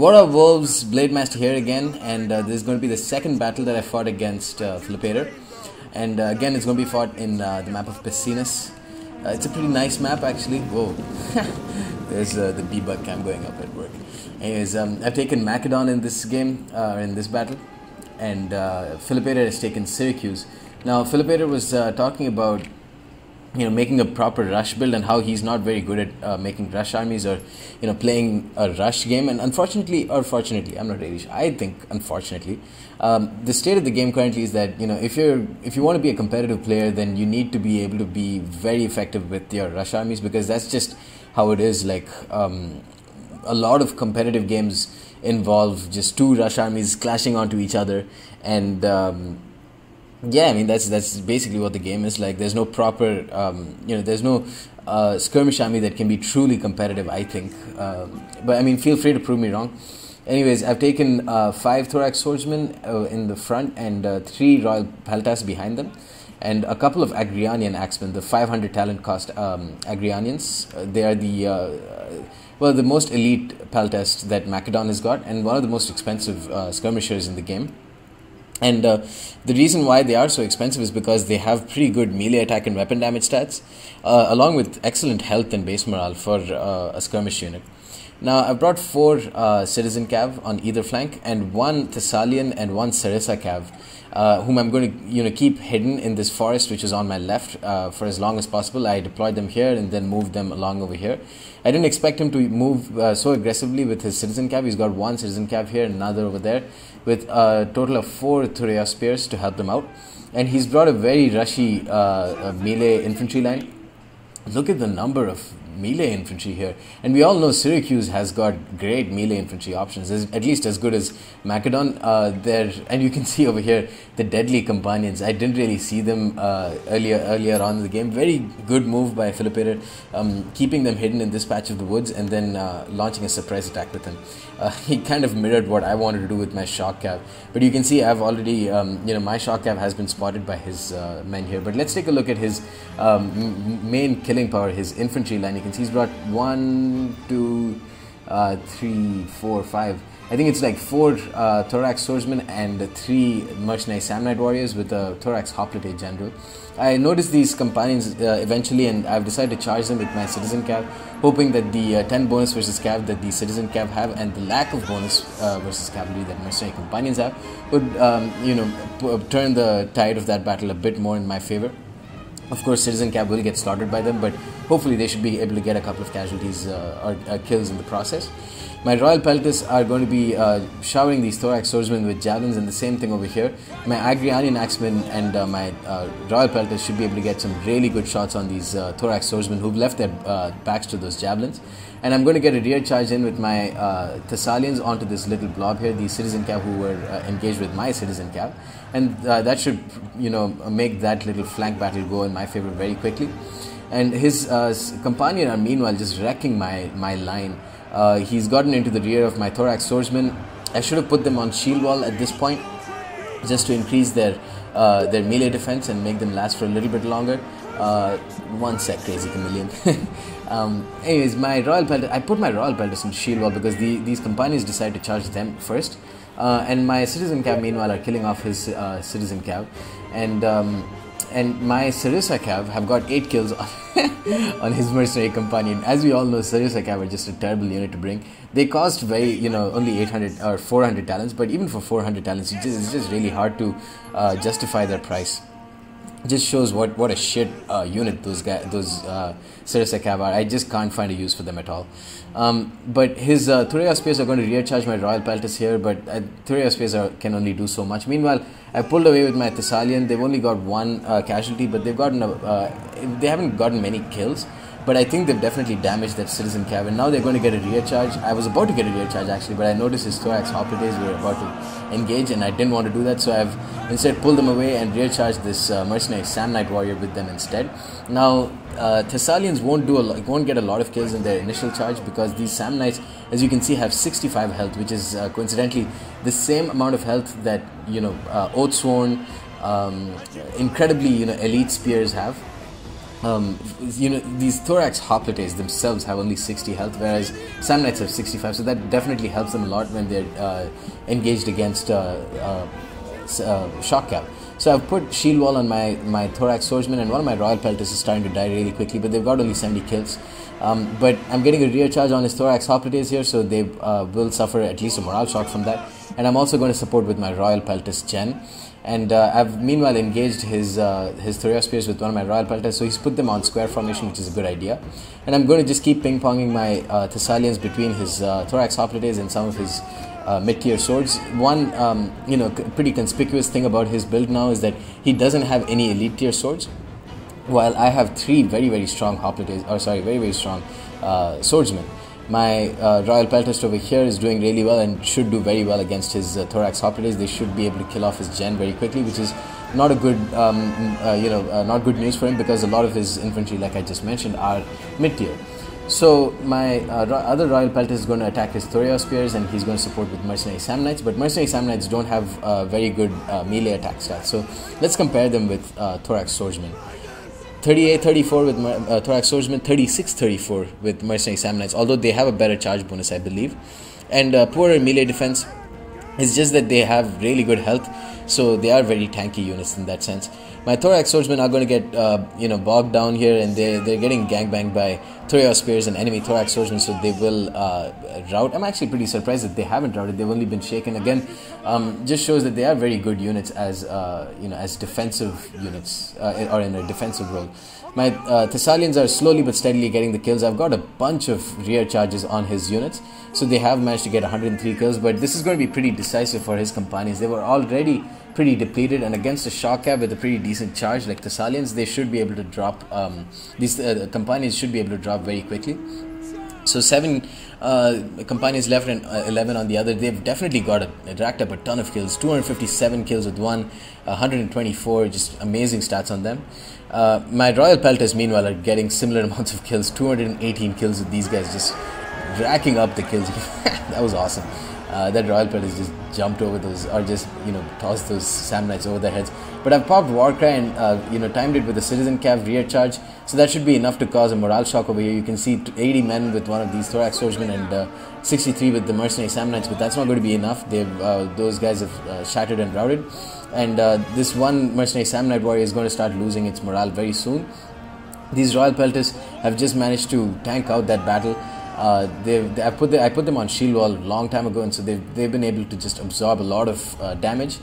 What up, Wolves? Blade Master here again, and this is going to be the second battle that I fought against Philippator. And again, it's going to be fought in the map of Pessinus. It's a pretty nice map, actually. Whoa. There's the debug cam going up at work. Anyways, I've taken Macedon in this game, in this battle, and Philippator has taken Syracuse. Now, Philippator was talking about making a proper rush build and how he's not very good at making rush armies or playing a rush game. And unfortunately, or fortunately, I'm not really sure, I think unfortunately, the state of the game currently is that if you want to be a competitive player, then you need to be able to be very effective with your rush armies, because that's just how it is. Like a lot of competitive games involve just two rush armies clashing onto each other, and yeah, I mean that's basically what the game is like. There's no proper, there's no skirmish army that can be truly competitive, I think. But I mean, feel free to prove me wrong. Anyways, I've taken 5 Thorax Swordsmen in the front and 3 Royal Peltas behind them, and a couple of Agrianian Axemen, the 500 talent cost Agrianians. They are the most elite Peltas that Macedon has got, and one of the most expensive skirmishers in the game. And the reason why they are so expensive is because they have pretty good melee attack and weapon damage stats, along with excellent health and base morale for a skirmish unit. Now, I've brought 4 Citizen Cav on either flank, and 1 Thessalian and 1 Sarissa Cav, whom I'm going to keep hidden in this forest, which is on my left, for as long as possible. I deployed them here and then moved them along over here. I didn't expect him to move so aggressively with his Citizen Cav. He's got 1 Citizen Cav here and another over there, with a total of 4 Thurea Spears to help them out. And he's brought a very rushy melee infantry line. Look at the number of melee infantry here, and we all know Syracuse has got great melee infantry options, at least as good as Macedon. And you can see over here the deadly companions. I didn't really see them earlier on in the game. Very good move by Philippator, keeping them hidden in this patch of the woods and then launching a surprise attack with him. He kind of mirrored what I wanted to do with my shock cav, but you can see I've already my shock cav has been spotted by his men here. But let's take a look at his main killing power, his infantry line. You can see he's brought 1, 2, 3, 4, 5. I think it's like 4 Thorax Swordsmen and 3 Mercenary Samnite Warriors with a Thorax Hoplite General. I noticed these companions eventually, and I've decided to charge them with my Citizen Cav, hoping that the 10 bonus versus Cav that the Citizen Cav have and the lack of bonus versus cavalry that Mercenary Companions have would turn the tide of that battle a bit more in my favor. Of course, Citizen Cav will get slaughtered by them, but hopefully they should be able to get a couple of casualties or kills in the process. My Royal Peltas are going to be showering these Thorax Swordsmen with javelins, and the same thing over here. My Agrianian Axemen and my Royal Peltas should be able to get some really good shots on these Thorax Swordsmen who've left their backs to those javelins. And I'm going to get a rear charge in with my Thessalians onto this little blob here, the Citizen Cav who were engaged with my Citizen Cav. And that should, make that little flank battle go in my favor very quickly. And his companion are meanwhile just wrecking my line. He's gotten into the rear of my Thorax Swordsmen. I should have put them on shield wall at this point, just to increase their melee defense and make them last for a little bit longer. 1 sec, crazy chameleon. Anyways, my Royal Peltas, I put my Royal Peltas on shield wall because these companions decide to charge them first. And my Citizen Cav meanwhile are killing off his Citizen Cav, and my Sarissa Cav have got 8 kills on his Mercenary Companion. As we all know, Sarissa Cav are just a terrible unit to bring. They cost only 800 or 400 talents, but even for 400 talents, it's just really hard to justify their price. It just shows what a shit unit those Sarissa Cav are. I just can't find a use for them at all. But his Thurea Spears are going to rear charge my Royal Peltas here, but Thurea Spears can only do so much. Meanwhile, I pulled away with my Thessalian. They've only got 1 casualty, but they haven't gotten many kills. But I think they've definitely damaged that Citizen Cav, and now they're going to get a rear charge. I was about to get a rear charge actually, but I noticed his Thorax Hoplites were about to engage, and I didn't want to do that, so I've instead pulled them away and rear charged this Mercenary Samnite Warrior with them instead. Now, Thessalians won't get a lot of kills in their initial charge, because these Samnites, as you can see, have 65 health, which is coincidentally the same amount of health that Oathsworn, incredibly elite spears have. These thorax hoplites themselves have only 60 health, whereas Samnites have 65, so that definitely helps them a lot when they're engaged against shock cap. So I've put shield wall on my thorax swordsman, and one of my royal pelters is starting to die really quickly, but they've got only 70 kills. But I'm getting a rear charge on his thorax hoplites here, so they will suffer at least a morale shock from that. And I'm also going to support with my royal peltas gen. And I've meanwhile engaged his Thoreospears with one of my royal pelters, so he's put them on square formation, which is a good idea. And I'm going to just keep ping-ponging my Thessalians between his thorax hoplites and some of his mid-tier swords. One pretty conspicuous thing about his build now is that he doesn't have any elite tier swords, while I have three very, very strong hoplites, very, very strong swordsmen. My royal peltist over here is doing really well and should do very well against his thorax hoplites. They should be able to kill off his gen very quickly, which is not a good, not good news for him, because a lot of his infantry, like I just mentioned, are mid-tier. So my other royal peltist is going to attack his Thoreospears, and he's going to support with mercenary Samnites. But mercenary Samnites don't have very good melee attack stats, so let's compare them with thorax swordsmen. 38-34 with thorax swordsman, 36-34 with mercenary Samnites, although they have a better charge bonus, I believe. And poorer melee defense. It's just that they have really good health, so they are very tanky units in that sense. My thorax swordsmen are going to get bogged down here, and they're getting gangbanged by Thoreospears and enemy thorax swordsmen, so they will rout. I'm actually pretty surprised that they haven't routed. They've only been shaken. Again, just shows that they are very good units as as defensive units or in a defensive role. My Thessalians are slowly but steadily getting the kills. I've got a bunch of rear charges on his units, so they have managed to get 103 kills, but this is going to be pretty decisive for his companions. They were already pretty depleted, and against a shock cap with a pretty decent charge like Thessalians, they should be able to drop, these companions should be able to drop very quickly. So 7 companions left and 11 on the other. They've definitely racked up a ton of kills. 257 kills with one, 124, just amazing stats on them. My royal pelters meanwhile are getting similar amounts of kills, 218 kills with these guys, just racking up the kills. That was awesome. That royal pelters just jumped over those, or just tossed those Samnites over their heads. But I've popped Warcry and timed it with a citizen cav rear charge, so that should be enough to cause a morale shock over here. You can see 80 men with one of these thorax swordsmen and 63 with the mercenary Samnites, but that's not going to be enough. Those guys have shattered and routed, and this one mercenary Samnite warrior is going to start losing its morale very soon. These royal pelters have just managed to tank out that battle. I put them on shield wall a long time ago, and so they've been able to just absorb a lot of damage.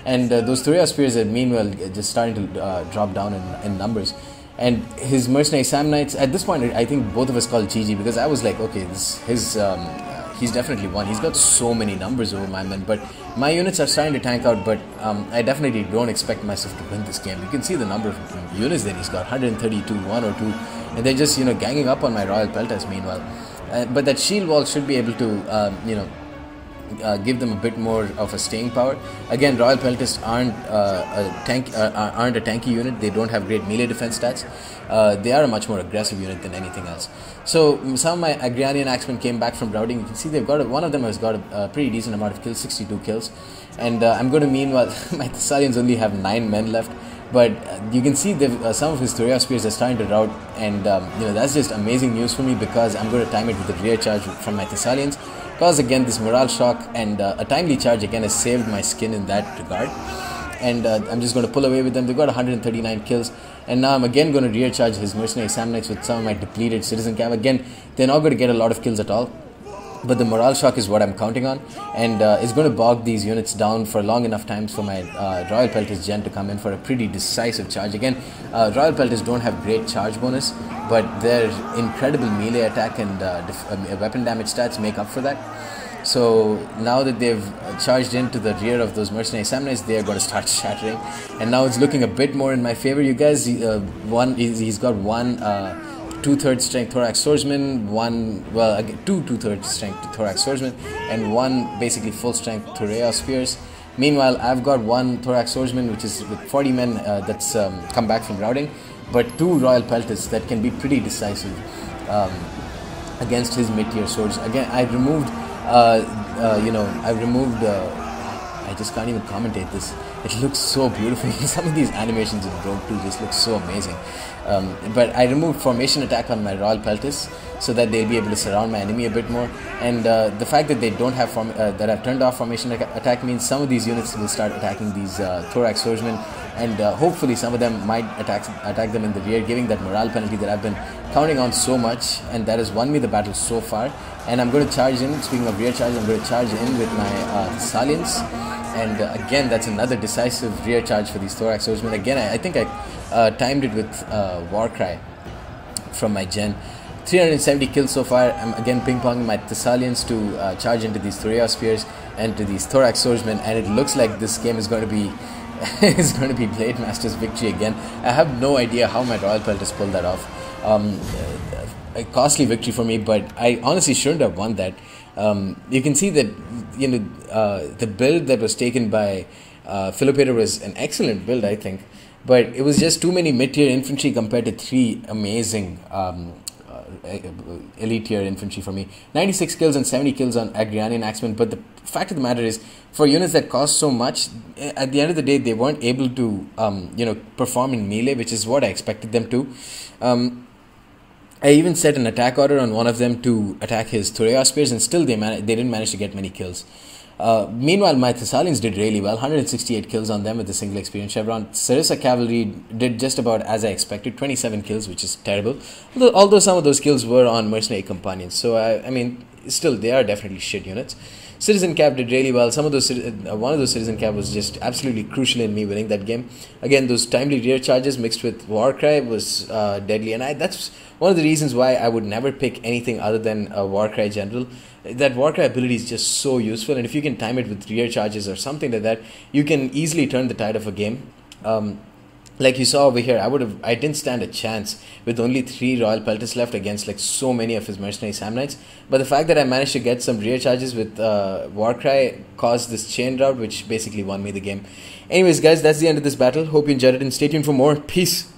And those Thoreospears are meanwhile just starting to drop down in numbers. And his mercenary Samnites, at this point, I think both of us called GG, because I was like, okay, he's definitely won. He's got so many numbers over my men, but my units are starting to tank out. But I definitely don't expect myself to win this game. You can see the number of units that he's got, 132, 102, and they're just ganging up on my royal pelters meanwhile. But that shield wall should be able to give them a bit more of a staying power. Again, royal peltists aren't a tanky unit. They don't have great melee defense stats. They are a much more aggressive unit than anything else. So some of my Agrianian axemen came back from routing. You can see one of them has got a pretty decent amount of kills, 62 kills. And I'm going to meanwhile, my Thessalians only have 9 men left. But you can see some of his Thoreospears are starting to rout, and that's just amazing news for me, because I'm going to time it with a rear charge from my Thessalians. Because again, this morale shock and a timely charge again has saved my skin in that regard. And I'm just going to pull away with them. They've got 139 kills, and now I'm again going to rear charge his mercenary Samnites with some of my depleted citizen cav. Again, they're not going to get a lot of kills at all, but the morale shock is what I'm counting on, and it's going to bog these units down for long enough times for my royal pelters gen to come in for a pretty decisive charge. Again, royal pelters don't have great charge bonus, but their incredible melee attack and weapon damage stats make up for that. So now that they've charged into the rear of those mercenary Samnites, they are going to start shattering, and now it's looking a bit more in my favor. You guys, he's got one 2/3 strength thorax swordsman, two 2/3 strength thorax swordsman, and one basically full strength Thoreospears. Meanwhile, I've got one thorax swordsman, which is with 40 men that's come back from routing, but 2 royal pelters that can be pretty decisive against his mid-tier swords. Again, I removed, I just can't even commentate this. It looks so beautiful. Some of these animations in Rogue 2 just look so amazing. But I removed formation attack on my Royal Peltis so that they'll be able to surround my enemy a bit more. And the fact that they don't have that I've turned off formation attack means some of these units will start attacking these Thorax Swordsmen, and hopefully some of them might attack them in the rear, giving that morale penalty that I've been counting on so much, and that has won me the battle so far. And I'm going to charge in. Speaking of rear charge, I'm going to charge in with my Thessalians. And again, that's another decisive rear charge for these Thorax Swordsmen. Again, I think I timed it with Warcry from my gen. 370 kills so far. I'm again ping-ponging my Thessalians to charge into these Thorea Spears and to these Thorax Swordsmen, and it looks like this game is going to be Blade Master's victory again. I have no idea how my Royal Peltis pulled that off. A costly victory for me, but I honestly shouldn't have won that. You can see that the build that was taken by Philopator was an excellent build, I think, but it was just too many mid-tier infantry compared to 3 amazing elite tier infantry for me. 96 kills and 70 kills on Agrianian Axemen, but the fact of the matter is, for units that cost so much, at the end of the day, they weren't able to perform in melee, which is what I expected them to. I even set an attack order on one of them to attack his Thorea Spears, and still they didn't manage to get many kills. Meanwhile, my Thessalians did really well, 168 kills on them with a single experience chevron. Sarissa Cavalry did just about as I expected, 27 kills, which is terrible. Although some of those kills were on mercenary companions, so I mean, still they are definitely shit units. Citizen Cap did really well. One of those Citizen Cap was just absolutely crucial in me winning that game. Again, those timely rear charges mixed with Warcry was deadly, and that's one of the reasons why I would never pick anything other than a Warcry General. That Warcry ability is just so useful, and if you can time it with rear charges or something like that, you can easily turn the tide of a game. Like you saw over here, I didn't stand a chance with only 3 Royal Peltis left against like so many of his mercenary Sam Knights. But the fact that I managed to get some rear charges with Warcry caused this chain rout, which basically won me the game. Anyways, guys, that's the end of this battle. Hope you enjoyed it, and stay tuned for more. Peace.